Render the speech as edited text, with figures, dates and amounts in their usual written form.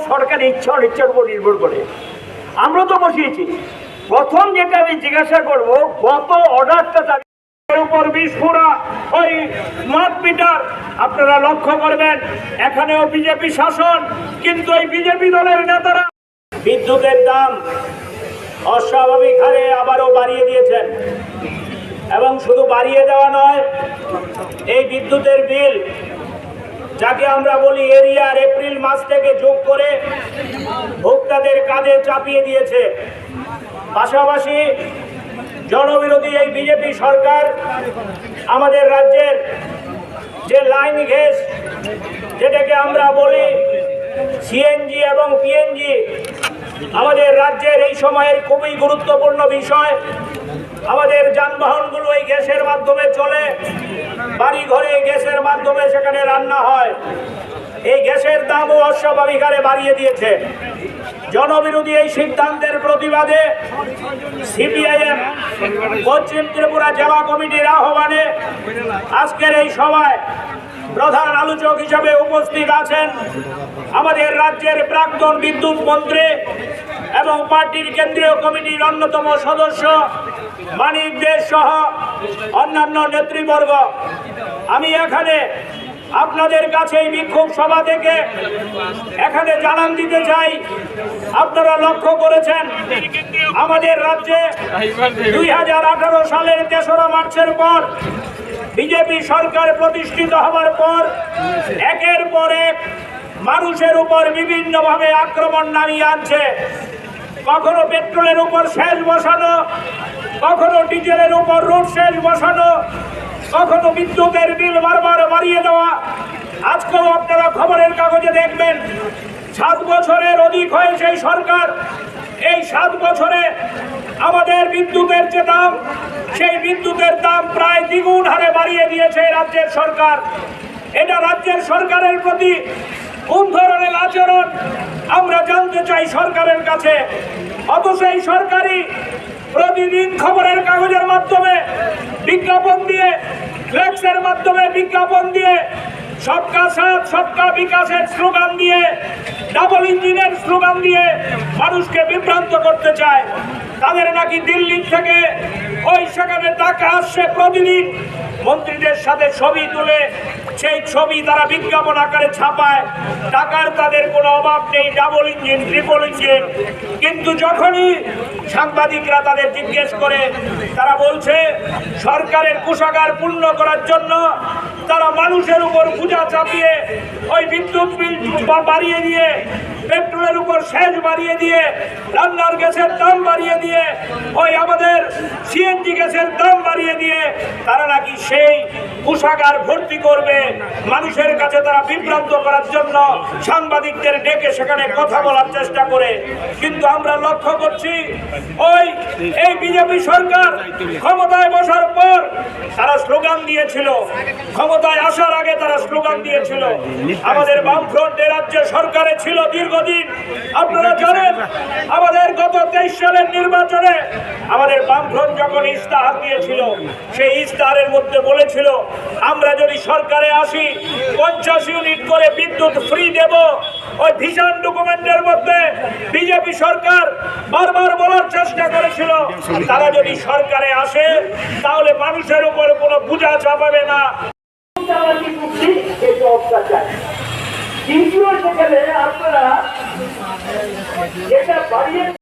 সরকারের ইচ্ছা অনিচ্ছার উপর নির্ভর করে। আমরা তো বসিয়েছি। প্রথম যেটা আমি জিজ্ঞাসা করব, গত অর্ডারটা উপর বিস্ফোরা ওই স্মার্ট মিটার আপনারা লক্ষ্য করবেন, এখানেও বিজেপি শাসন, কিন্তু এই বিজেপি দলের নেতারা বিদ্যুতের দাম অস্বাভাবিক হারে আবারও বাড়িয়ে দিয়েছেন। এবং শুধু বাড়িয়ে দেওয়া নয়, এই বিদ্যুতের বিল যাকে আমরা বলি এরিয়ার, এপ্রিল মাস থেকে যোগ করে ভোক্তাদের কাঁধে চাপিয়ে দিয়েছে। পাশাপাশি জনবিরোধী এই বিজেপি সরকার আমাদের রাজ্যের যে লাইন গ্যাস, যেটাকে আমরা বলি সিএনজি এবং পিএনজি, আমাদের রাজ্যের এই সময়ের খুবই গুরুত্বপূর্ণ বিষয়। আমাদের যানবাহনগুলো এই গ্যাসের মাধ্যমে চলে, বাড়ি ঘরে গ্যাসের মাধ্যমে সেখানে রান্না হয়। এই গ্যাসের দামও অস্বাভাবিক হারে বাড়িয়ে দিয়েছে। জনবিরোধী এই সিদ্ধান্তের প্রতিবাদে সিপিআইএম পশ্চিম ত্রিপুরা জেলা কমিটির আহ্বানে আজকের এই সভায় প্রধান আলোচক হিসেবে উপস্থিত আছেন আমাদের রাজ্যের প্রাক্তন বিদ্যুৎ মন্ত্রী এবং পার্টির কেন্দ্রীয় কমিটির অন্যতম সদস্য মানিক দে সহ অন্যান্য নেতৃবর্গ। আমি এখানে আপনাদের কাছে এই বিক্ষোভ সভা থেকে এখানে জানান দিতে চাই, আপনারা লক্ষ্য করেছেন আমাদের রাজ্যে 2018 সালের 3রা মার্চের পর বিজেপি সরকার প্রতিষ্ঠিত হওয়ার পর একের পর এক মানুষের উপর বিভিন্নভাবে আক্রমণ নামিয়ে আনছে। কখনো পেট্রোলের উপর সেচ বসানো, কখনো ডিজেলের উপর রোড সেচ বসানো, কখনো বিদ্যুতের বিল বারবার বাড়িয়ে দেওয়া। আজকেও আপনারা খবরের কাগজে দেখবেন 7 বছরের অধিক হয়েছে এই সরকার। এই 7 বছরে আমাদের বিদ্যুতের যে দাম, সেই বিদ্যুতের দাম প্রায় দ্বিগুণ হারে বাড়িয়ে দিয়েছে রাজ্যের সরকার। এটা রাজ্যের সরকারের প্রতি কোন ধরনের আচরণ আমরা জানতে চাই সরকারের কাছে। অথচ এই সরকারি প্রতিদিন খবরের কাগজের মাধ্যমে বিজ্ঞাপন দিয়ে, ফ্লেক্সের মাধ্যমে বিজ্ঞাপন দিয়ে, সবকা সাথ সবকা বিকাশের স্লোগান দিয়ে, ডাবল ইঞ্জিনের স্লোগান দিয়ে মানুষকে বিভ্রান্ত করতে চায়। তাদের নাকি দিল্লি থেকে ওই সেখানে টাকা আসছে প্রতিদিন, মন্ত্রীদের সাথে ছবি তুলে সেই ছবি তারা বিজ্ঞাপন আকারে ছাপায়। টাকার তাদের কোনো অভাব নেই, ডাবল ইঞ্জিন, ট্রিপল ইঞ্জিন। কিন্তু যখনই সাংবাদিকরা তাদের জিজ্ঞেস করে, তারা বলছে সরকারের কোষাগার পূর্ণ করার জন্য তারা মানুষের উপর বোঝা চাপিয়ে ওই বিদ্যুৎ বিল বাড়িয়ে দিয়ে, পেট্রোলের উপর সেচ বাড়িয়ে দিয়ে, রান্নার গ্যাসের দাম বাড়িয়ে দিয়ে, ওই আমাদের সিএনজি গ্যাসের দাম বাড়িয়ে দিয়ে তারা নাকি সেই কোষাগার ভর্তি করবে। মানুষের কাছে তারা বিভ্রান্ত করার জন্য সাংবাদিকদের ডেকে সেখানে কথা বলার চেষ্টা করে। কিন্তু আমরা লক্ষ্য করছি এই বিজেপি সরকার ক্ষমতায় বসার পর তারা স্লোগান দিয়েছিল, ক্ষমতায় আসার আগে তারা স্লোগান দিয়েছিল আমাদের বামফ্রন্ট রাজ্যে সরকারে ছিল দীর্ঘদিন। আপনারা জানেন আমাদের গত 23 সালের নির্বাচনে আমাদের বামফ্রন্ট যখন ইস্তাহার দিয়েছিল, সেই ইস্তাহারের মধ্যে বলেছিল আমরা যদি সরকারে আসি 50 ইউনিট করে বিদ্যুৎ ফ্রি দেব। ওই ভিশন ডকুমেন্টের মধ্যে বিজেপি সরকার বারবার বলার চেষ্টা করেছিল তারা যদি সরকারে আসে তাহলে মানুষের উপর কোনো বোঝা চাপাবে না। কিন্তু সেখানে আপনারা এটা বাড়িয়ে